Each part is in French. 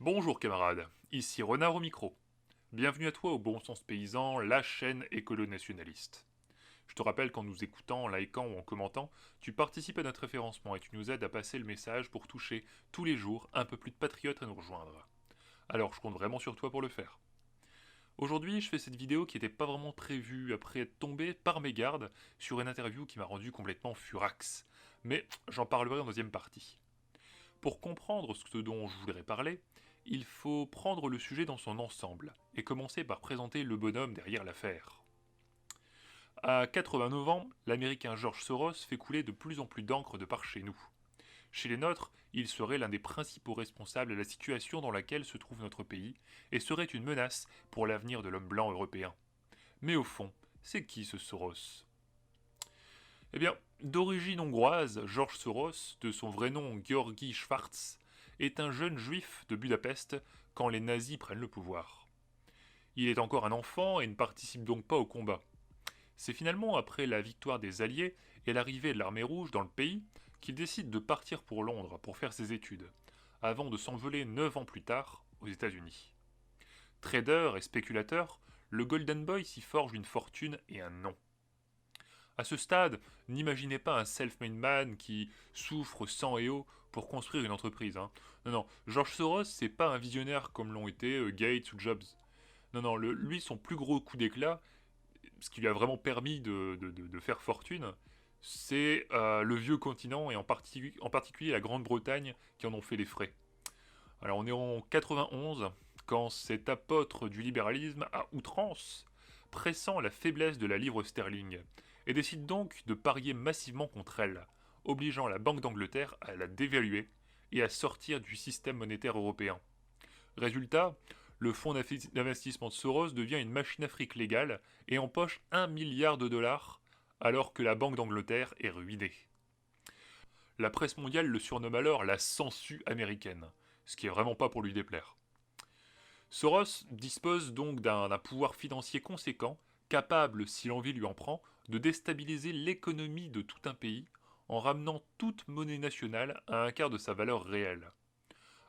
Bonjour camarades, ici Renard au micro. Bienvenue à toi au Bon Sens Paysan, la chaîne écolo-nationaliste. Je te rappelle qu'en nous écoutant, en likant ou en commentant, tu participes à notre référencement et tu nous aides à passer le message pour toucher tous les jours un peu plus de patriotes à nous rejoindre. Alors je compte vraiment sur toi pour le faire. Aujourd'hui, je fais cette vidéo qui n'était pas vraiment prévue après être tombé par mégarde sur une interview qui m'a rendu complètement furax. Mais j'en parlerai en deuxième partie. Pour comprendre ce dont je voudrais parler, il faut prendre le sujet dans son ensemble et commencer par présenter le bonhomme derrière l'affaire. À 89 ans, l'américain George Soros fait couler de plus en plus d'encre de par chez nous. Chez les nôtres, il serait l'un des principaux responsables de la situation dans laquelle se trouve notre pays et serait une menace pour l'avenir de l'homme blanc européen. Mais au fond, c'est qui ce Soros? Eh bien, d'origine hongroise, George Soros, de son vrai nom Georgi Schwartz, est un jeune juif de Budapest quand les nazis prennent le pouvoir. Il est encore un enfant et ne participe donc pas au combat. C'est finalement après la victoire des Alliés et l'arrivée de l'armée rouge dans le pays qu'il décide de partir pour Londres pour faire ses études, avant de s'envoler 9 ans plus tard aux États-Unis. Trader et spéculateur, le Golden Boy s'y forge une fortune et un nom. À ce stade, n'imaginez pas un self-made man qui souffre sang et eau pour construire une entreprise. Hein. Non, non, George Soros, c'est pas un visionnaire comme l'ont été Gates ou Jobs. Non, non, lui, son plus gros coup d'éclat, ce qui lui a vraiment permis de faire fortune, c'est le vieux continent et en particulier la Grande-Bretagne qui en ont fait les frais. Alors on est en 91, quand cet apôtre du libéralisme à outrance pressent la faiblesse de la livre sterling et décide donc de parier massivement contre elle, obligeant la Banque d'Angleterre à la dévaluer et à sortir du système monétaire européen. Résultat, le fonds d'investissement de Soros devient une machine à fric légale et empoche 1 milliard de dollars alors que la Banque d'Angleterre est ruinée. La presse mondiale le surnomme alors la sangsue américaine, ce qui est vraiment pas pour lui déplaire. Soros dispose donc d'un pouvoir financier conséquent, capable, si l'envie lui en prend, de déstabiliser l'économie de tout un pays en ramenant toute monnaie nationale à un quart de sa valeur réelle.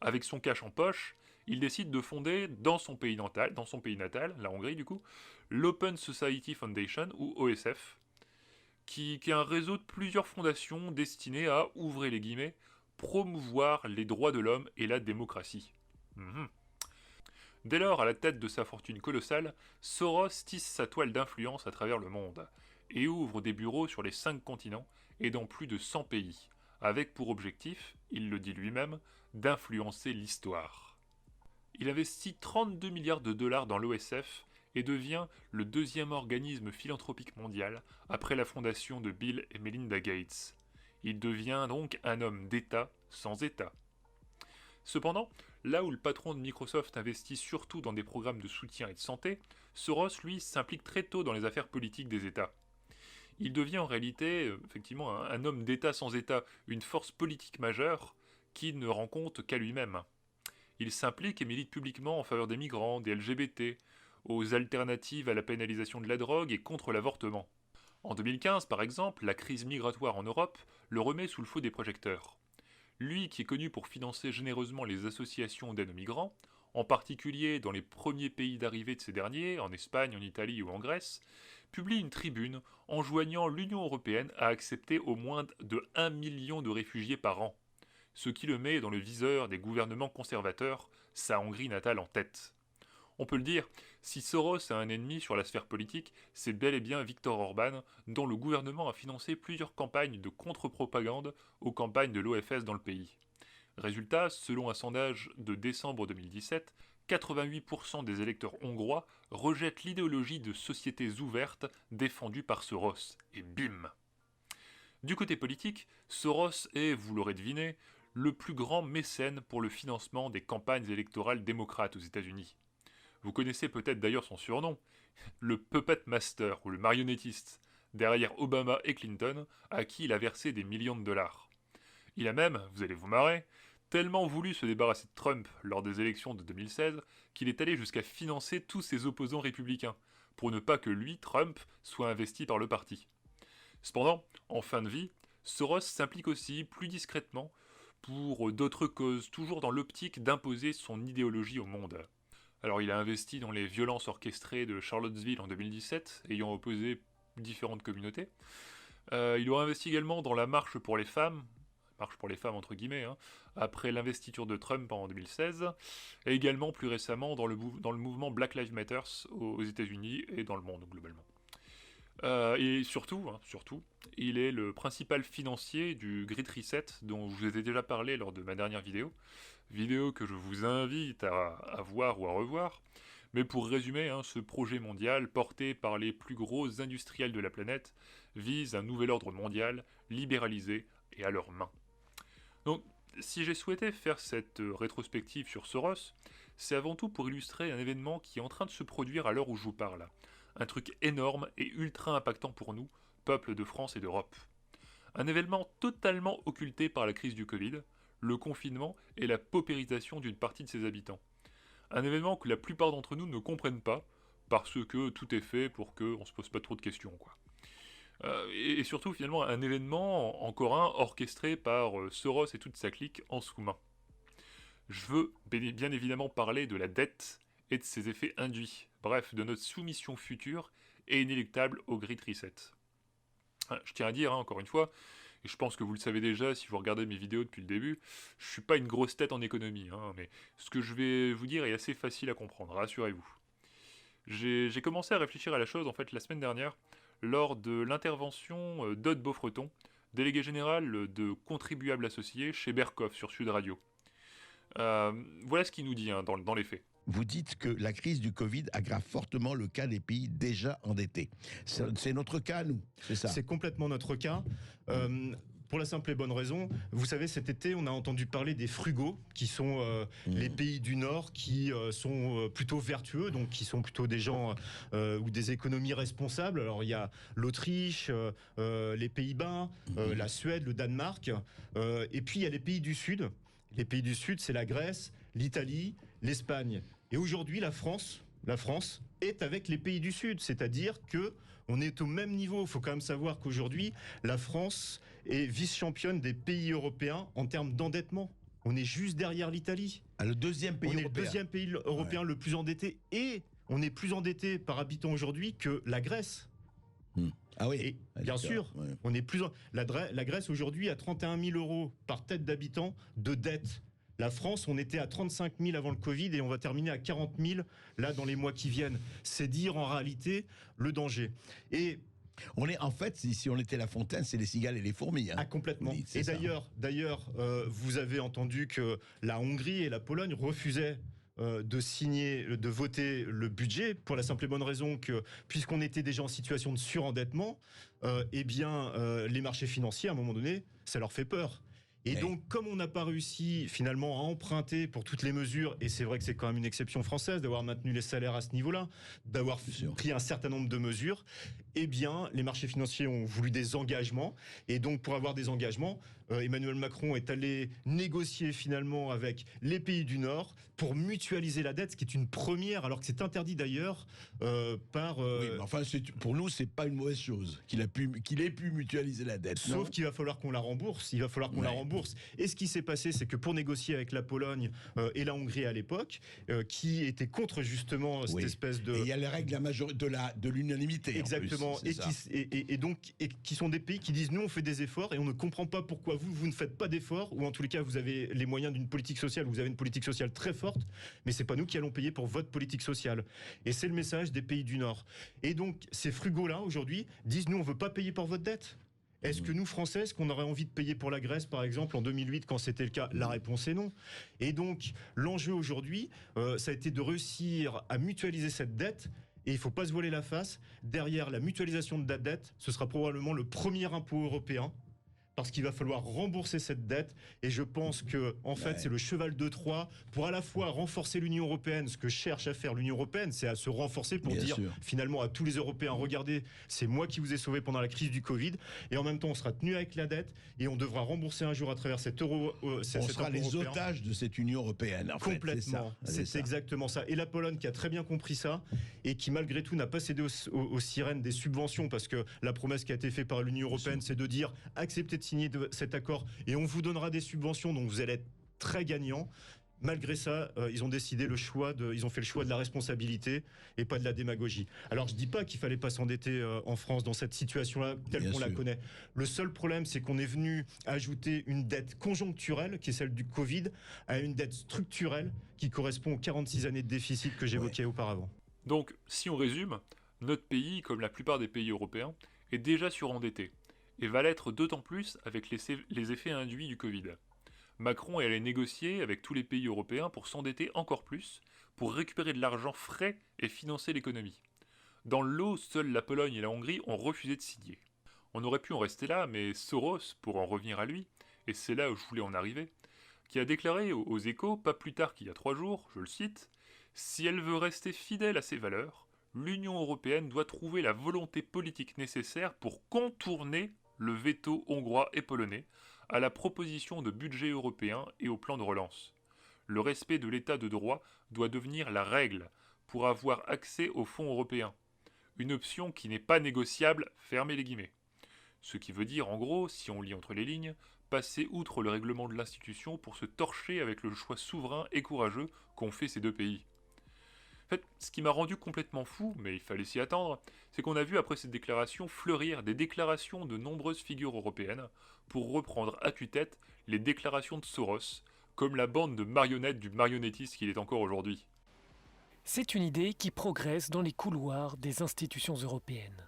Avec son cash en poche, il décide de fonder dans son pays natal, la Hongrie du coup, l'Open Society Foundation ou OSF, qui est un réseau de plusieurs fondations destinées à, ouvrez les guillemets, promouvoir les droits de l'homme et la démocratie. Mhm. Dès lors, à la tête de sa fortune colossale, Soros tisse sa toile d'influence à travers le monde et ouvre des bureaux sur les 5 continents et dans plus de 100 pays, avec pour objectif, il le dit lui-même, d'influencer l'histoire. Il investit 32 milliards de dollars dans l'OSF et devient le deuxième organisme philanthropique mondial après la fondation de Bill et Melinda Gates. Il devient donc un homme d'État sans État. Cependant, là où le patron de Microsoft investit surtout dans des programmes de soutien et de santé, Soros, lui, s'implique très tôt dans les affaires politiques des États. Il devient en réalité, effectivement, un homme d'État sans État, une force politique majeure qui ne rend compte qu'à lui-même. Il s'implique et milite publiquement en faveur des migrants, des LGBT, aux alternatives à la pénalisation de la drogue et contre l'avortement. En 2015, par exemple, la crise migratoire en Europe le remet sous le feu des projecteurs. Lui qui est connu pour financer généreusement les associations d'aide aux migrants, en particulier dans les premiers pays d'arrivée de ces derniers, en Espagne, en Italie ou en Grèce, publie une tribune enjoignant l'Union européenne à accepter au moins de 1 million de réfugiés par an, ce qui le met dans le viseur des gouvernements conservateurs, sa Hongrie natale en tête. On peut le dire, si Soros a un ennemi sur la sphère politique, c'est bel et bien Viktor Orban, dont le gouvernement a financé plusieurs campagnes de contre-propagande aux campagnes de l'OFS dans le pays. Résultat, selon un sondage de décembre 2017, 88% des électeurs hongrois rejettent l'idéologie de sociétés ouvertes défendue par Soros. Et bim! Du côté politique, Soros est, vous l'aurez deviné, le plus grand mécène pour le financement des campagnes électorales démocrates aux États-Unis. Vous connaissez peut-être d'ailleurs son surnom, le Puppet Master ou le marionnettiste, derrière Obama et Clinton, à qui il a versé des millions de dollars. Il a même, vous allez vous marrer, tellement voulu se débarrasser de Trump lors des élections de 2016 qu'il est allé jusqu'à financer tous ses opposants républicains, pour ne pas que lui, Trump, soit investi par le parti. Cependant, en fin de vie, Soros s'implique aussi plus discrètement pour d'autres causes, toujours dans l'optique d'imposer son idéologie au monde. Alors il a investi dans les violences orchestrées de Charlottesville en 2017, ayant opposé différentes communautés. Il aura investi également dans la marche pour les femmes entre guillemets, hein, après l'investiture de Trump en 2016, et également plus récemment dans le mouvement Black Lives Matter aux États-Unis et dans le monde globalement. Et surtout, il est le principal financier du Great Reset dont je vous ai déjà parlé lors de ma dernière vidéo que je vous invite à voir ou à revoir. Mais pour résumer, hein, ce projet mondial, porté par les plus gros industriels de la planète, vise un nouvel ordre mondial, libéralisé et à leurs mains. Donc, si j'ai souhaité faire cette rétrospective sur Soros, c'est avant tout pour illustrer un événement qui est en train de se produire à l'heure où je vous parle. Un truc énorme et ultra impactant pour nous, peuple de France et d'Europe. Un événement totalement occulté par la crise du Covid, le confinement et la paupérisation d'une partie de ses habitants. Un événement que la plupart d'entre nous ne comprennent pas, parce que tout est fait pour qu'on se pose pas trop de questions, quoi. Et surtout, finalement, un événement, encore un, orchestré par Soros et toute sa clique en sous-main. Je veux bien évidemment parler de la dette et de ses effets induits, bref, de notre soumission future et inéluctable au Great Reset. Je tiens à dire, hein, encore une fois, et je pense que vous le savez déjà si vous regardez mes vidéos depuis le début, je suis pas une grosse tête en économie, hein, mais ce que je vais vous dire est assez facile à comprendre, rassurez-vous. J'ai commencé à réfléchir à la chose en fait la semaine dernière, lors de l'intervention d'Aude Beaufreton, délégué général de contribuables associés chez Bercoff sur Sud Radio. Voilà ce qu'il nous dit hein, dans les faits. Vous dites que la crise du Covid aggrave fortement le cas des pays déjà endettés. C'est notre cas, nous, c'est ça? C'est complètement notre cas. Pour la simple et bonne raison, vous savez, cet été, on a entendu parler des frugaux, qui sont les pays du Nord, qui sont plutôt vertueux, donc qui sont plutôt des gens ou des économies responsables. Alors, il y a l'Autriche, les Pays-Bas, la Suède, le Danemark, et puis il y a les pays du Sud. Les pays du Sud, c'est la Grèce, l'Italie, l'Espagne. Et aujourd'hui, la France est avec les pays du Sud, c'est-à-dire que on est au même niveau. Il faut quand même savoir qu'aujourd'hui, la France est vice-championne des pays européens en termes d'endettement. On est juste derrière l'Italie. Le deuxième pays européen. On est le deuxième pays européen le plus endetté, et on est plus endetté par habitant aujourd'hui que la Grèce. Ah oui. Et bien sûr, on est plus. La Grèce aujourd'hui a 31 000 euros par tête d'habitant de dette. La France, on était à 35 000 avant le Covid et on va terminer à 40 000 là dans les mois qui viennent. C'est dire en réalité le danger. Et on est en fait, si on était La Fontaine, c'est les cigales et les fourmis. Hein. Ah, complètement. Et d'ailleurs, vous avez entendu que la Hongrie et la Pologne refusaient de voter le budget pour la simple et bonne raison que, puisqu'on était déjà en situation de surendettement, les marchés financiers, à un moment donné, ça leur fait peur. Et donc, comme on n'a pas réussi finalement à emprunter pour toutes les mesures, et c'est vrai que c'est quand même une exception française d'avoir maintenu les salaires à ce niveau-là, d'avoir pris un certain nombre de mesures, eh bien, les marchés financiers ont voulu des engagements. Et donc, pour avoir des engagements, Emmanuel Macron est allé négocier finalement avec les pays du Nord pour mutualiser la dette, ce qui est une première, alors que c'est interdit d'ailleurs par... Oui, mais enfin, pour nous, c'est pas une mauvaise chose qu'il ait pu mutualiser la dette. Sauf qu'il va falloir qu'on la rembourse. Il va falloir qu'on la rembourse. Et ce qui s'est passé, c'est que pour négocier avec la Pologne et la Hongrie à l'époque, qui étaient contre justement cette espèce de... Et il y a les règles de l'unanimité. Exactement. Et qui sont des pays qui disent, nous on fait des efforts et on ne comprend pas pourquoi vous ne faites pas d'efforts, ou en tous les cas vous avez les moyens d'une politique sociale, vous avez une politique sociale très forte, mais c'est pas nous qui allons payer pour votre politique sociale. Et c'est le message des pays du Nord. Et donc ces frugaux-là aujourd'hui disent, nous on veut pas payer pour votre dette. Est-ce que nous, Français, est-ce qu'on aurait envie de payer pour la Grèce, par exemple, en 2008, quand c'était le cas? La réponse est non. Et donc, l'enjeu aujourd'hui, ça a été de réussir à mutualiser cette dette. Et il ne faut pas se voiler la face. Derrière la mutualisation de la dette, ce sera probablement le premier impôt européen, parce qu'il va falloir rembourser cette dette. Et je pense que, en fait, c'est le cheval de Troie pour à la fois renforcer l'Union européenne. Ce que cherche à faire l'Union européenne, c'est à se renforcer pour finalement à tous les Européens, regardez, c'est moi qui vous ai sauvé pendant la crise du Covid. Et en même temps, on sera tenu avec la dette et on devra rembourser un jour à travers cet euro. On sera les otages de cette Union européenne. Complètement. C'est exactement ça. Et la Pologne qui a très bien compris ça et qui malgré tout n'a pas cédé aux sirènes des subventions, parce que la promesse qui a été faite par l'Union européenne, c'est de dire acceptez de signer cet accord et on vous donnera des subventions, donc vous allez être très gagnant. Malgré ça, ils ont fait le choix de la responsabilité et pas de la démagogie. Alors je dis pas qu'il fallait pas s'endetter en France dans cette situation-là telle Bien qu'on la sûr. connaît. Le seul problème, c'est qu'on est venu ajouter une dette conjoncturelle, qui est celle du Covid, à une dette structurelle qui correspond aux 46 années de déficit que j'évoquais auparavant. Donc, si on résume, notre pays, comme la plupart des pays européens, est déjà surendetté, et va l'être d'autant plus avec les effets induits du Covid. Macron est allé négocier avec tous les pays européens pour s'endetter encore plus, pour récupérer de l'argent frais et financer l'économie. Dans le lot, seules la Pologne et la Hongrie ont refusé de signer. On aurait pu en rester là, mais Soros, pour en revenir à lui, et c'est là où je voulais en arriver, qui a déclaré aux Échos, pas plus tard qu'il y a 3 jours, je le cite, « Si elle veut rester fidèle à ses valeurs, l'Union européenne doit trouver la volonté politique nécessaire pour contourner le veto hongrois et polonais à la proposition de budget européen et au plan de relance. Le respect de l'état de droit doit devenir la règle pour avoir accès aux fonds européens. Une option qui n'est pas négociable, fermez les guillemets. Ce qui veut dire, en gros, si on lit entre les lignes, passer outre le règlement de l'institution pour se torcher avec le choix souverain et courageux qu'ont fait ces deux pays. En fait, ce qui m'a rendu complètement fou, mais il fallait s'y attendre, c'est qu'on a vu après cette déclaration fleurir des déclarations de nombreuses figures européennes pour reprendre à tue-tête les déclarations de Soros, comme la bande de marionnettes du marionnettiste qu'il est encore aujourd'hui. C'est une idée qui progresse dans les couloirs des institutions européennes.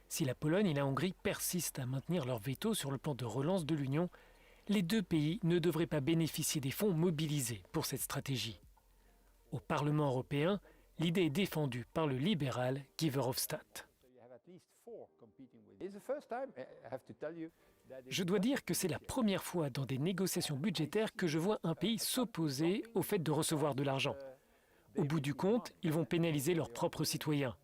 Si la Pologne et la Hongrie persistent à maintenir leur veto sur le plan de relance de l'Union, les deux pays ne devraient pas bénéficier des fonds mobilisés pour cette stratégie. Au Parlement européen, l'idée est défendue par le libéral Guy Verhofstadt. Je dois dire que c'est la première fois dans des négociations budgétaires que je vois un pays s'opposer au fait de recevoir de l'argent. Au bout du compte, ils vont pénaliser leurs propres citoyens.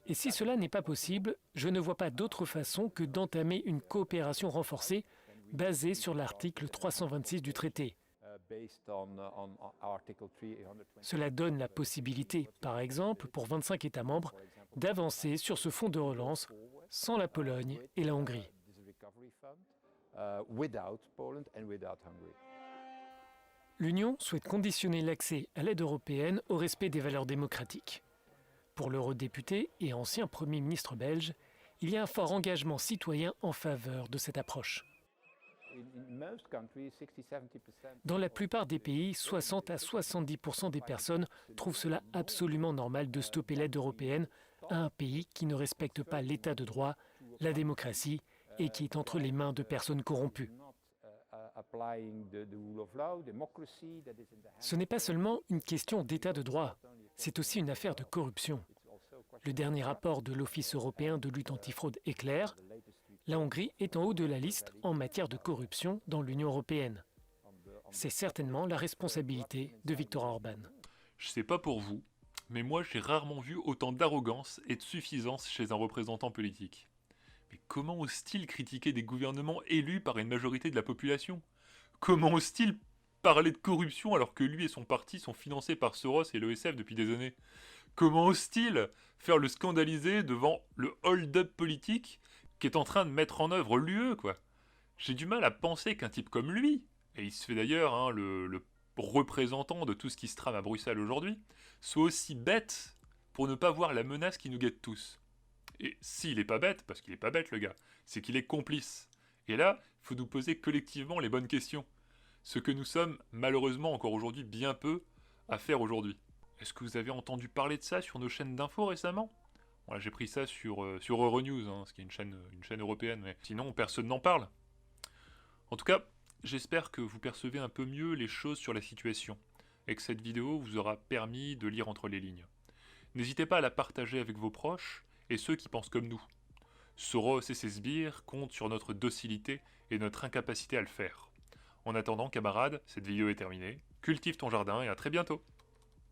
Et si cela n'est pas possible, je ne vois pas d'autre façon que d'entamer une coopération renforcée basée sur l'article 326 du traité. Cela donne la possibilité, par exemple, pour 25 États membres, d'avancer sur ce fonds de relance sans la Pologne et la Hongrie. L'Union souhaite conditionner l'accès à l'aide européenne au respect des valeurs démocratiques. Pour l'eurodéputé et ancien Premier ministre belge, il y a un fort engagement citoyen en faveur de cette approche. Dans la plupart des pays, 60 à 70% des personnes trouvent cela absolument normal de stopper l'aide européenne à un pays qui ne respecte pas l'état de droit, la démocratie et qui est entre les mains de personnes corrompues. Ce n'est pas seulement une question d'état de droit, c'est aussi une affaire de corruption. Le dernier rapport de l'Office européen de lutte antifraude est clair. La Hongrie est en haut de la liste en matière de corruption dans l'Union européenne. C'est certainement la responsabilité de Viktor Orban. Je sais pas pour vous, mais moi j'ai rarement vu autant d'arrogance et de suffisance chez un représentant politique. Mais comment ose-t-il critiquer des gouvernements élus par une majorité de la population ? Comment ose-t-il parler de corruption alors que lui et son parti sont financés par Soros et l'ESF depuis des années ? Comment ose-t-il faire le scandaliser devant le hold-up politique qui est en train de mettre en œuvre l'UE, quoi ? J'ai du mal à penser qu'un type comme lui, et il se fait d'ailleurs le représentant de tout ce qui se trame à Bruxelles aujourd'hui, soit aussi bête pour ne pas voir la menace qui nous guette tous. Et s'il est pas bête, parce qu'il est pas bête le gars, c'est qu'il est complice. Et là, il faut nous poser collectivement les bonnes questions. Ce que nous sommes malheureusement encore aujourd'hui bien peu à faire aujourd'hui. Est-ce que vous avez entendu parler de ça sur nos chaînes d'infos récemment ? Voilà, j'ai pris ça sur Euronews, ce qui est une chaîne européenne, mais sinon personne n'en parle. En tout cas, j'espère que vous percevez un peu mieux les choses sur la situation, et que cette vidéo vous aura permis de lire entre les lignes. N'hésitez pas à la partager avec vos proches et ceux qui pensent comme nous. Soros et ses sbires comptent sur notre docilité et notre incapacité à le faire. En attendant, camarades, cette vidéo est terminée. Cultive ton jardin et à très bientôt.